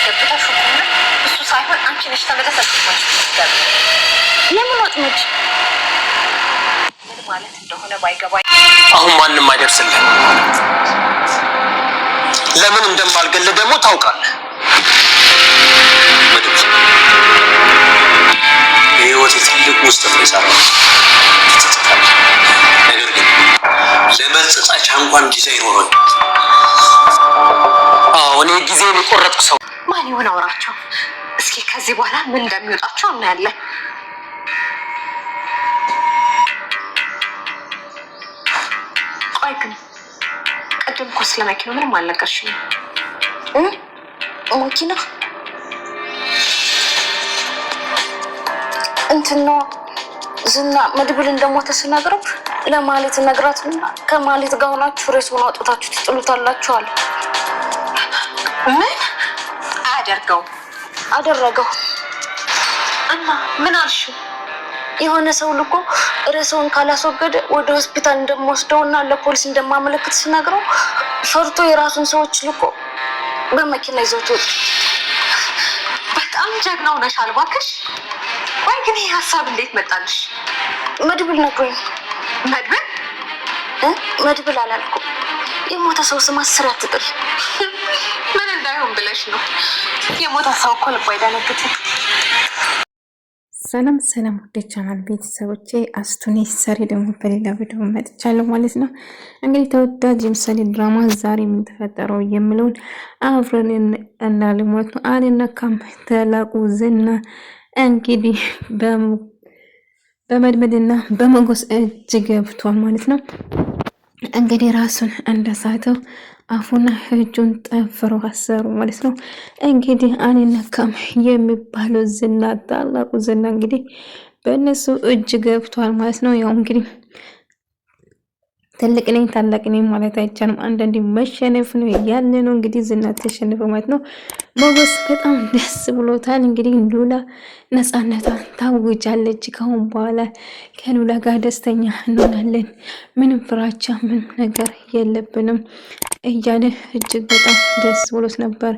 አስገብተሽ ሁሉ እሱ ሳይሆን አንቺ ነሽ ተመለሰሽ ማለት ለምን ወጥመድ ምን ማለት እንደሆነ ባይገባኝ አሁን ማንንም አይደርስልህም። ለምን እንደማልገል ደግሞ ታውቃለህ። መድብ የህይወት ትልቅ ውስጥ ነው። ነገር ግን ለመጸጸቻ እንኳን ጊዜ ይኖረኝ። እኔ ጊዜ የቆረጥኩ ሰው ማን ይሆን? አውራቸው እስኪ ከዚህ በኋላ ምን እንደሚወጣቸው እናያለን። ቆይ ግን ቅድም እኮ ስለ መኪናው ምንም አልነገርሽኝም። መኪና እንትን ነው ዝና መድብል እንደሞተ ስነግረው ለማለት ነግራትና ከማለት ጋር ሆናችሁ ሬሱን አውጥታችሁ ትጥሉታላችሁ አለ። ምን አደረገው እና ምን አልሽው? የሆነ ሰው ልኮ ሬሱን ካላስወገደ ወደ ሆስፒታል እንደምወስደውና ለፖሊስ እንደማመለክት ሲነግረው ፈርቶ የራሱን ሰዎች ልኮ በመኪና ይዞት ወጣ። በጣም ጀግናው ነሽ አልባክሽ። ወይ ግን ይሄ ሀሳብ እንዴት መጣልሽ? መድብል ነግሮኝ። መድብል አላልኩም። የሞተ ሰው ስም 10 አትጥሪ። ምን እንዳይሆን ብለሽ ነው? የሞተ ሰው እኮ ልብ አይደነግጥም። ሰላም ወደ ቻናል ቤተሰቦቼ አስቱኒ ሰሪ ደግሞ በሌላ ቪዲዮ መጥቻለሁ ማለት ነው። እንግዲህ ተወዳጅ የምሳሌ ድራማ ዛሬ ምን ተፈጠረው የሚለውን አብረን እናያለን ማለት ነው። አልነካም ታላቁ ዝና እንግዲህ በመድመድና በመጎስ እጅ ገብቷል ማለት ነው። እንግዲህ ራሱን እንደሳተው አፉና እጁን ጠፍሮ አሰሩ ማለት ነው። እንግዲህ አልነካም የሚባለው ዝና ታላቁ ዝና እንግዲህ በእነሱ እጅ ገብቷል ማለት ነው። ያው እንግዲህ ትልቅ ነኝ ታላቅ ነኝ ማለት አይቻልም። አንዳንዴ መሸነፍ ነው ያለ ነው። እንግዲህ ዝና ተሸነፈ ማለት ነው። ሞገስ በጣም ደስ ብሎታል። እንግዲህ ሉላ ነፃነቷን ታውጃለች። ከአሁን በኋላ ከሉላ ጋር ደስተኛ እንሆናለን፣ ምንም ፍራቻ ምንም ነገር የለብንም እያለ እጅግ በጣም ደስ ብሎት ነበር።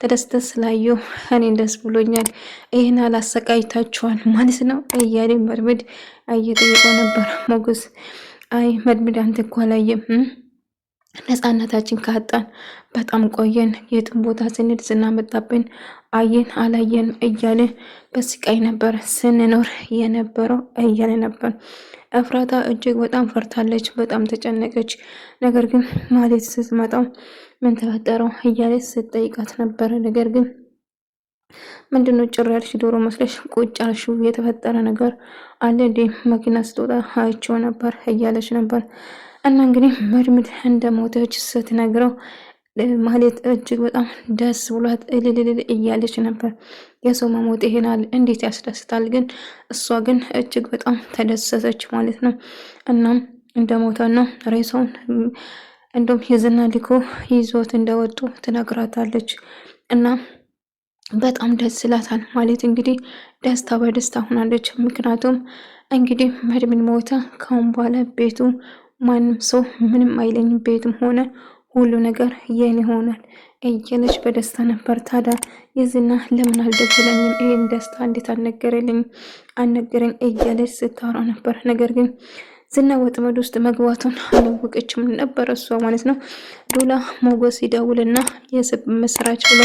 ተደስተ ስላየው እኔን ደስ ብሎኛል፣ ይህን አላሰቃይታችኋል ማለት ነው እያለ መድመድ እየጠየቀው ነበር ሞገስ። አይ መድመድ አንተ እኮ አላየም፣ ነፃነታችን ካጣን በጣም ቆየን፣ የትም ቦታ ስንሄድ ስናመጣብን አየን አላየን እያለ በስቃይ ነበር ስንኖር የነበረው እያለ ነበር። እፍራታ እጅግ በጣም ፈርታለች፣ በጣም ተጨነቀች። ነገር ግን ማለት ስትመጣው ምን ተፈጠረው እያለ ስትጠይቃት ነበረ። ነገር ግን ምንድነው ጭር ያልሽ ዶሮ መስለሽ ቁጭ አልሽው? የተፈጠረ ነገር አለ እንዴ? መኪና ስትወጣ አይቼው ነበር እያለች ነበር። እና እንግዲህ መድምድ እንደሞተች ስትነግረው ማለት እጅግ በጣም ደስ ብሏት እልልል እያለች ነበር። የሰው መሞት ይሄናል እንዴት ያስደስታል! ግን እሷ ግን እጅግ በጣም ተደሰተች ማለት ነው። እናም እንደሞተና ሬሳውን እንደውም የዝና ልኮ ይዞት እንደወጡ ትነግራታለች እና በጣም ደስ ይላታል ማለት እንግዲህ ደስታ በደስታ ሆናለች። ምክንያቱም እንግዲህ መድብል ሞተ፣ ካሁን በኋላ ቤቱ ማንም ሰው ምንም አይለኝም፣ ቤትም ሆነ ሁሉ ነገር የኔ ሆናል እያለች በደስታ ነበር። ታዲያ የዝና ለምን አልደወለኝም? ይሄን ደስታ እንዴት አልነገረኝ እያለች ስታወራ ነበር። ነገር ግን ዝና ወጥመድ ውስጥ መግባቱን አላወቀችም ነበር እሷ ማለት ነው። ሉላ ሞገስ ይደውልና የምስራች ብሎ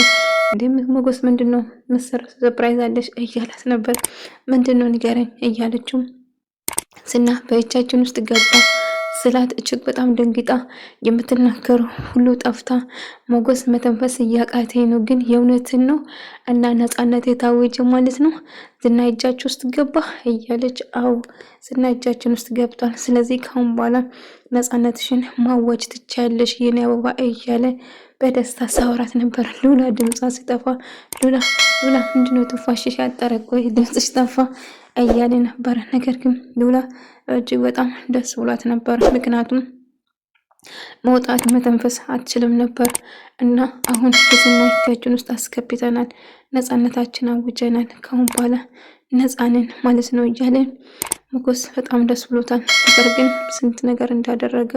እንዴም ሞገስ ምንድነው መሰረት ሰርፕራይዝ አለሽ እያላት ነበር። ምንድነው ንገረኝ እያለችው ዝና በእጃችን ውስጥ ገባ ስላት እጅግ በጣም ደንግጣ የምትናገሩ ሁሉ ጠፍታ ሞገስ መተንፈስ እያቃተኝ ነው፣ ግን የእውነትን ነው እና ነፃነት የታወጀ ማለት ነው ዝና እጃችን ውስጥ ገባ እያለች አው ዝና እጃችን ውስጥ ገብቷል፣ ስለዚህ ካሁን በኋላ ነፃነትሽን ማወጅ ትቻለሽ የኔ አበባ እያለ በደስታ ሳወራት ነበር። ሉላ ድምጿ ሲጠፋ ሉላ ምንድነው ትንፋሽሽ ያጠረቆ ድምጽሽ ጠፋ እያለ ነበር። ነገር ግን ሉላ እጅግ በጣም ደስ ብሏት ነበር። ምክንያቱም መውጣት መተንፈስ አትችልም ነበር እና አሁን በዝና እጃችን ውስጥ አስገብተናል፣ ነፃነታችን አውጀናል፣ ካሁን በኋላ ነፃንን ማለት ነው እያለ ሞገስ በጣም ደስ ብሎታል። ነገር ግን ስንት ነገር እንዳደረገ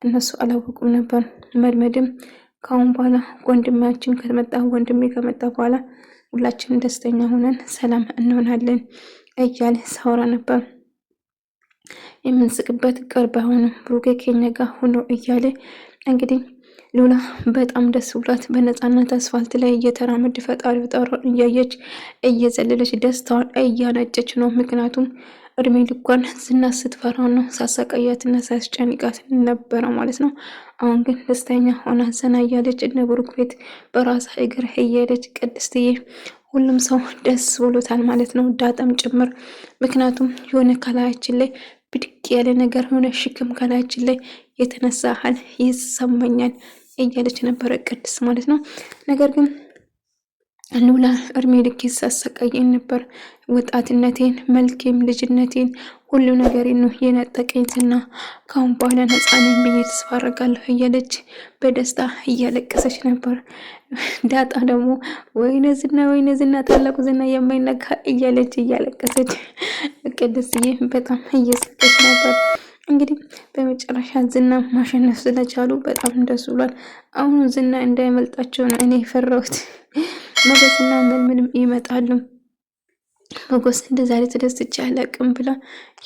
እነሱ አላወቁም ነበር። መድመድም ካሁን በኋላ ወንድሜ ከመጣ በኋላ ሁላችንም ደስተኛ ሆነን ሰላም እንሆናለን እያለ ሳወራ ነበር። የምንስቅበት ቅርብ አይሆንም ብሩኬ ከኛ ጋር ሆኖ እያለ እንግዲህ ሉላ በጣም ደስ ብሏት በነፃነት አስፋልት ላይ እየተራመድ ፈጣሪ እያየች እየዘለለች ደስታዋን እያነጨች ነው። ምክንያቱም እድሜ ልኳን ዝና ስትፈራው ነው ሳሰቃያትና ሳስጨንቃት ነበረ ማለት ነው። አሁን ግን ደስተኛ ሆና ዘና እያለች እነ ብሩክ ቤት በራሳ እግር እየሄደች ቅድስትዬ ሁሉም ሰው ደስ ብሎታል ማለት ነው፣ ዳጣም ጭምር። ምክንያቱም የሆነ ከላያችን ላይ ብድቅ ያለ ነገር ሆነ ሽክም ከላያችን ላይ የተነሳ ያህል ይሰማኛል እያለች ነበረ ቅድስት ማለት ነው። ነገር ግን ሉላ እድሜ ልክ ሳሰቃየኝ ነበር፣ ወጣትነቴን፣ መልኬም፣ ልጅነቴን ሁሉ ነገሬን ነው የነጠቀኝ ዝና። ካሁን በኋላ ነፃ ነኝ ብዬ ተስፋ አደርጋለሁ እያለች በደስታ እያለቀሰች ነበር። ዳጣ ደግሞ ወይኔ ዝና ታላቁ ዝና የማይነካ እያለች እያለቀሰች፣ ቅድስትዬ በጣም እየሳቀች ነበር። እንግዲህ በመጨረሻ ዝና ማሸነፍ ስለቻሉ በጣም ደስ ብሏል። አሁን ዝና እንዳይመልጣቸው ነው እኔ የፈራሁት። ሞገስና ምንም ይመጣሉ። ሞገስ እንደዛ ላይ ተደስቼ አላቅም ብላ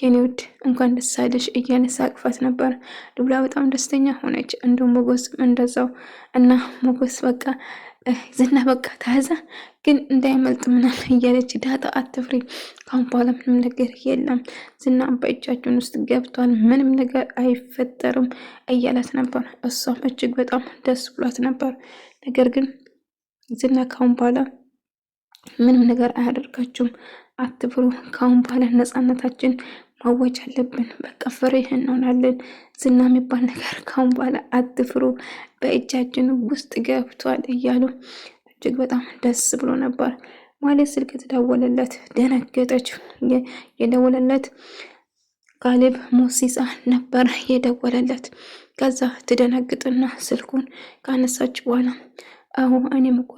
የኔ ውድ እንኳን ደስ አለሽ እያነሳ አቅፋት ነበር። ሉላ በጣም ደስተኛ ሆነች። እንደውም ሞገስም እንደዛው እና ሞገስ በቃ ዝና በቃ ተያዘ ግን እንዳይመልጥ ምናምን እያለች ዳጣ አትፍሪ፣ ካሁን በኋላ ምንም ነገር የለም፣ ዝና በእጃችን ውስጥ ገብቷል፣ ምንም ነገር አይፈጠርም እያላት ነበር። እሷም እጅግ በጣም ደስ ብሏት ነበር። ነገር ግን ዝና ካሁን በኋላ ምንም ነገር አያደርጋችሁም፣ አትፍሩ፣ ካሁን በኋላ ነፃነታችን ማወጅ አለብን፣ በቃ ፍሬ እንሆናለን፣ ዝና የሚባል ነገር ካሁን በኋላ አትፍሩ፣ በእጃችን ውስጥ ገብቷል እያሉ እጅግ በጣም ደስ ብሎ ነበር። ማለት ስልክ ተደወለለት፣ ደነገጠች። የደወለለት ካሌብ ሞሲሳ ነበር የደወለለት። ከዛ ትደነግጥና ስልኩን ካነሳች በኋላ አዎ እኔም እኮ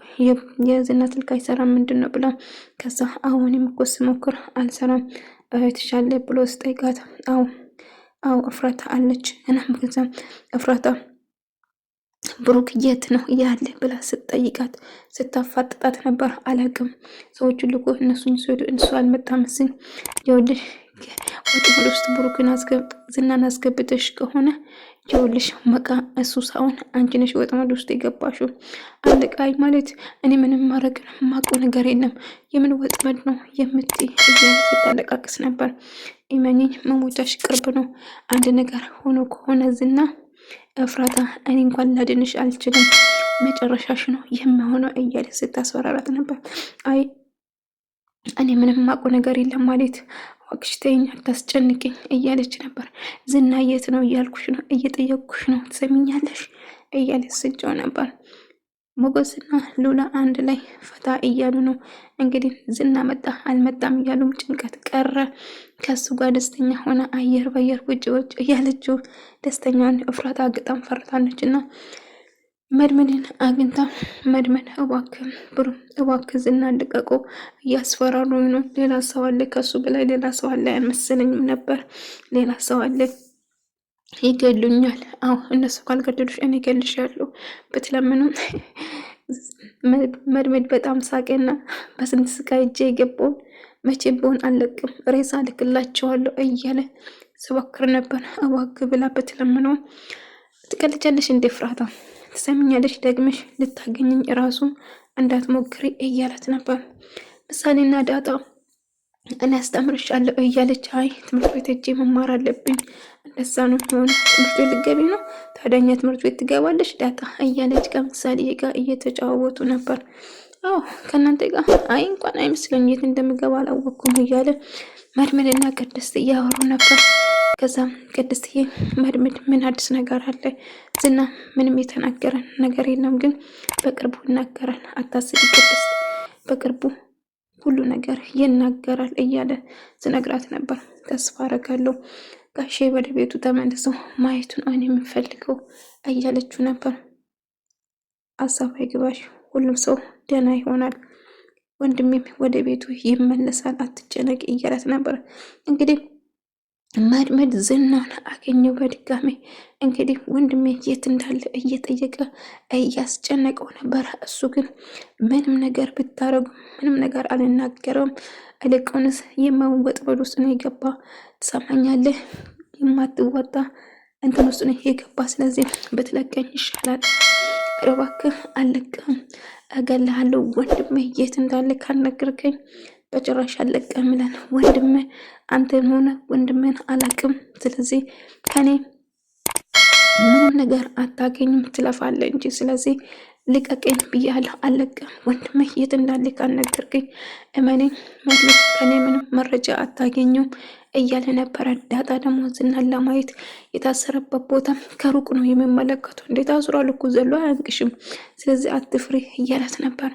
የዝና ስልክ አይሰራም ምንድን ነው ብላ፣ ከዛ አዎ እኔም እኮ ስሞክር አልሰራም እህትሻለ ብሎ ስጠይቃት አዎ እፍራታ አለች። እናም ከዛ እፍራታ ብሩክ የት ነው ያለ ብላ ስትጠይቃት ስታፋጥጣት ነበር። አላቅም ሰዎቹ ልኮ እነሱን ሲወዱ እሱ አልመጣም መስኝ ይኸውልሽ ወጥመድ ውስጥ ብሩክን ዝናን አስገብተሽ ከሆነ ይኸውልሽ መቃ እሱ ሳይሆን አንቺ ነሽ ወጥመድ ውስጥ የገባሽው። አለቃይ ማለት እኔ ምንም ማድረግ ማውቀው ነገር የለም የምን ወጥመድ ነው የምትይ እያለ ስታለቃቅስ ነበር። ኢመኝኝ መሞቻሽ ቅርብ ነው። አንድ ነገር ሆኖ ከሆነ ዝና እፍራታ እኔ እንኳን ላድንሽ አልችልም፣ መጨረሻሽ ነው የሚሆነው እያለ ስታስፈራራት ነበር። አይ እኔ ምንም ማውቀው ነገር የለም ማለት እባክሽ ተይኝ አታስጨንቅኝ እያለች ነበር። ዝና የት ነው እያልኩሽ ነው፣ እየጠየቅኩሽ ነው፣ ትሰሚኛለሽ እያለች ስጨው ነበር። ሞገስና ሉላ አንድ ላይ ፈታ እያሉ ነው እንግዲህ። ዝና መጣ አልመጣም እያሉም ጭንቀት ቀረ። ከሱ ጋር ደስተኛ ሆነ አየር በአየር ቁጭ እያለችው ደስተኛን እፍራታ ግጣም ፈርታለች እና መድመንን አግኝታ መድመን እባክህ ዝና ልቀቆ እያስፈራሩኝ ነው፣ ሌላ ሰው አለ፣ ከሱ በላይ ሌላ ሰው አለ አልመሰለኝም ነበር፣ ሌላ ሰው አለ ይገሉኛል። አዎ እነሱ ካልገደሉሽ እኔ እገልሻለሁ ብትለምንም መድመድ በጣም ሳቄና በስንት ስቃይ እጄ የገባውን መቼም ቢሆን አልለቅም፣ ሬሳ ልክላቸዋለሁ እያለ ስባክር ነበር። እባክህ ብላ ብትለምነው ትቀልጃለሽ እንዴ ፍራታ ትሰምኛለሽ፣ ደግመሽ ልታገኘኝ ራሱ እንዳትሞክሪ እያለት ነበር። ምሳሌና ዳጣ እኔ አስተምርሻለሁ እያለች አይ ትምህርት ቤት ሄጄ መማር አለብኝ፣ እንደዛ ነው የሆነ ትምህርት ቤት ልትገቢ ነው ታዲያኛ ትምህርት ቤት ትገባለች ዳጣ እያለች ከምሳሌ ጋር እየተጫወቱ ነበር። አዎ ከእናንተ ጋር አይ እንኳን አይመስለኝ የት እንደምገባ አላወቅኩም እያለ መድመድና ቅድስት እያወሩ ነበር። ከዛም ቅድስትዬ መድመድ ምን አዲስ ነገር አለ? ዝና ምንም የተናገረን ነገር የለም፣ ግን በቅርቡ ይናገራል፣ አታስቢ ቅድስት፣ በቅርቡ ሁሉ ነገር ይናገራል እያለ ስነግራት ነበር። ተስፋ አረጋለሁ ጋሼ ወደ ቤቱ ተመልሰው ማየቱን እኔ የምፈልገው እያለችው ነበር። አሳብ አይግባሽ፣ ሁሉም ሰው ደህና ይሆናል፣ ወንድሜም ወደ ቤቱ ይመለሳል፣ አትጨነቂ እያላት ነበር። እንግዲህ መድመድ ዝናን አገኘው በድጋሚ። እንግዲህ ወንድሜ የት እንዳለ እየጠየቀ እያስጨነቀው ነበረ። እሱ ግን ምንም ነገር ብታረጉ ምንም ነገር አልናገረም። እልቁንስ የማወጥበድ ውስጥ ነው የገባ። ትሰማኛለህ? የማትወጣ እንትን ውስጥ ነው የገባ። ስለዚህ ብትለቀኝ ይሻላል። እባክህ አልለቅህም፣ እገልሃለሁ። ወንድሜ የት እንዳለ ካልነገርከኝ በጭራሽ አለቀም ይላል። ወንድሜ አንተን ሆነ ወንድሜን አላቅም። ስለዚህ ከኔ ምንም ነገር አታገኝም፣ ትለፋለህ እንጂ። ስለዚህ ልቀቀኝ ብያለሁ፣ አለቅም። ወንድሜ የት እንዳለ ካልነገርከኝ እመኔኝ መድመድ ከኔ ምንም መረጃ አታገኙም እያለ ነበረ። ዳጣ ደግሞ ዝናን ለማየት የታሰረበት ቦታ ከሩቅ ነው የሚመለከቱ። እንዴት አዙሯል እኮ ዘሎ አያንቅሽም፣ ስለዚህ አትፍሪ እያላት ነበር።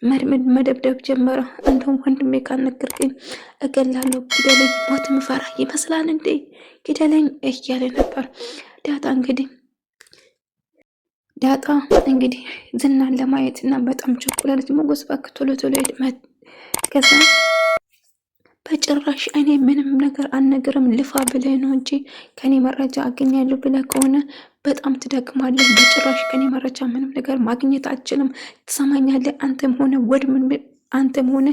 መድመድ መደብደብ ጀመረ። እንደውም ወንድሜ ካልነገርከኝ እገላለሁ፣ ግደለኝ፣ ሞት ምፈራ ይመስላል እንዴ? ግደለኝ እያለ ነበር። ዳጣ እንግዲህ ዝናን ለማየት እና በጣም ቸኩላለች። ሞገስ እባክህ ቶሎ ቶሎ ሄድ። ከዛ በጭራሽ እኔ ምንም ነገር አልነግርም፣ ልፋ ብለህ ነው እንጂ ከኔ መረጃ አገኛለሁ ብለህ ከሆነ በጣም ትደክማለህ። በጭራሽ ከኔ መረጃ ምንም ነገር ማግኘት አልችልም። ትሰማኛለህ? አንተም ሆነ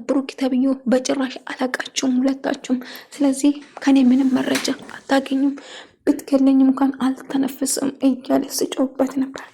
ብሩክ ተብዬው በጭራሽ አላቃችሁም ሁለታችሁም። ስለዚህ ከኔ ምንም መረጃ አታገኙም። ብትገለኝም እንኳን አልተነፍስም እያለ ስጮህበት ነበር።